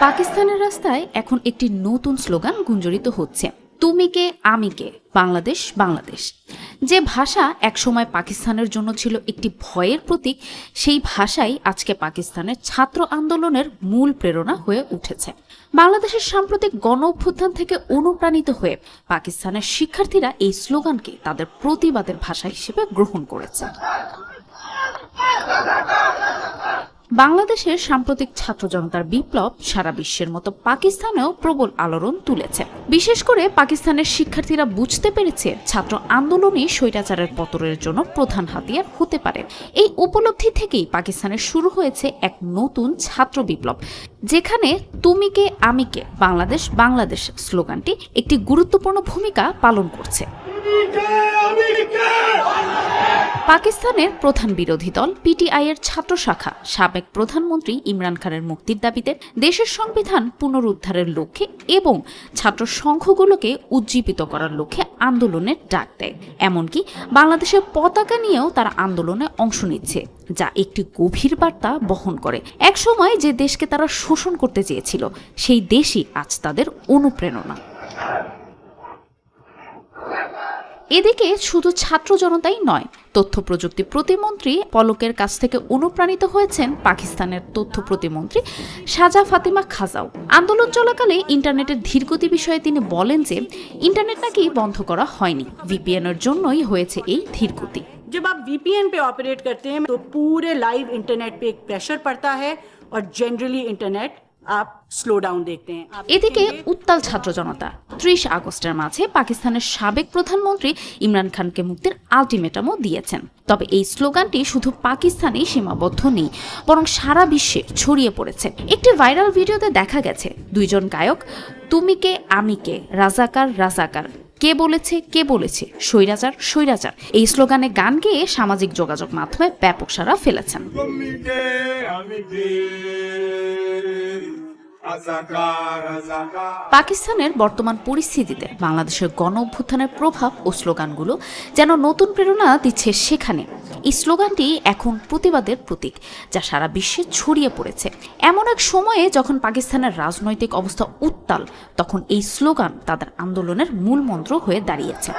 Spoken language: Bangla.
পাকিস্তানের রাস্তায় এখন একটি নতুন স্লোগান গুঞ্জরিত হচ্ছে, তুমি কে আমি কে, বাংলাদেশ বাংলাদেশ। যে ভাষা একসময় পাকিস্তানের জন্য ছিল একটি ভয়ের প্রতীক, সেই ভাষাই আজকে পাকিস্তানের ছাত্র আন্দোলনের মূল প্রেরণা হয়ে উঠেছে। বাংলাদেশের সাম্প্রতিক গণ অভ্যুত্থান থেকে অনুপ্রাণিত হয়ে পাকিস্তানের শিক্ষার্থীরা এই স্লোগানকে তাদের প্রতিবাদের ভাষা হিসেবে গ্রহণ করেছে। বাংলাদেশের সাম্প্রতিক ছাত্র জনতার বিপ্লব সারা বিশ্বের মতো পাকিস্তানেও প্রবল আলোড়ন তুলেছে। বিশেষ করে পাকিস্তানের শিক্ষার্থীরা বুঝতে পেরেছে ছাত্র আন্দোলনই স্বৈরাচারের পতনের জন্য প্রধান হাতিয়ার হতে পারে। এই উপলব্ধি থেকেই পাকিস্তানের শুরু হয়েছে এক নতুন ছাত্র বিপ্লব, যেখানে তুমি কে আমি কে, বাংলাদেশ বাংলাদেশ স্লোগানটি একটি গুরুত্বপূর্ণ ভূমিকা পালন করছে। পাকিস্তানের প্রধান বিরোধী দল পিটিআই এর ছাত্র শাখা সাবেক প্রধানমন্ত্রী ইমরান খানের মুক্তির দাবিতে দেশের সংবিধান পুনরুদ্ধারের লক্ষ্যে এবং ছাত্র সংঘগুলোকে উজ্জীবিত করার লক্ষ্যে আন্দোলনের ডাক দেয়। এমনকি বাংলাদেশের পতাকা নিয়েও তারা আন্দোলনে অংশ নিচ্ছে, যা একটি গভীর বার্তা বহন করে। এক সময় যে দেশকে তারা শোষণ করতে চেয়েছিল, সেই দেশই আজ তাদের অনুপ্রেরণা। এদিকে শুধু ছাত্র জনতাই নয়, তথ্য প্রযুক্তি প্রতিমন্ত্রী পলকের কাছ থেকে অনুপ্রাণিত হয়েছেন পাকিস্তানের তথ্য প্রতিমন্ত্রী সাজা ফাতিমা খাজাও। আন্দোলন চলাকালে ইন্টারনেটের ধীরগতি বিষয়ে তিনি বলেন যে ইন্টারনেট নাকি বন্ধ করা হয়নি, ভিপিএন এর জন্যই হয়েছে এই ধীরগতি। जब आप VPN पे ऑपरेट करते हैं तो पूरे लाइव इंटरनेट पे एक प्रेशर पड़ता है और जनरली इंटरनेट आप স্লো ডাউন দেখতে हैं। এদিকে উত্তাল ছাত্র জনতা 30 আগস্টের মাঝে পাকিস্তানের সাবেক প্রধানমন্ত্রী ইমরান খানকে মুক্তির আলটিমেটামও দিয়েছেন। তবে এই স্লোগানটি শুধু পাকিস্তানেই সীমাবদ্ধ নেই, বরং সারা বিশ্বে ছড়িয়ে পড়েছে। একটি ভাইরাল ভিডিওতে দেখা গেছে দুইজন গায়ক তুমি কে আমি কে, রাজাকার রাজাকার, কে বলেছে স্বৈরাচার স্বৈরাচার এই স্লোগানে গান গেয়ে সামাজিক যোগাযোগ মাধ্যমে ব্যাপক সাড়া ফেলেছেন। পাকিস্তানের বর্তমান পরিস্থিতিতে বাংলাদেশের গণ অভ্যুত্থানের প্রভাব ও স্লোগানগুলো যেন নতুন প্রেরণা দিচ্ছে সেখানে। এই স্লোগানটি এখন প্রতিবাদের প্রতীক, যা সারা বিশ্বে ছড়িয়ে পড়েছে। এমন এক সময়ে যখন পাকিস্তানের রাজনৈতিক অবস্থা উত্তাল, তখন এই স্লোগান তাদের আন্দোলনের মূল মন্ত্র হয়ে দাঁড়িয়েছে।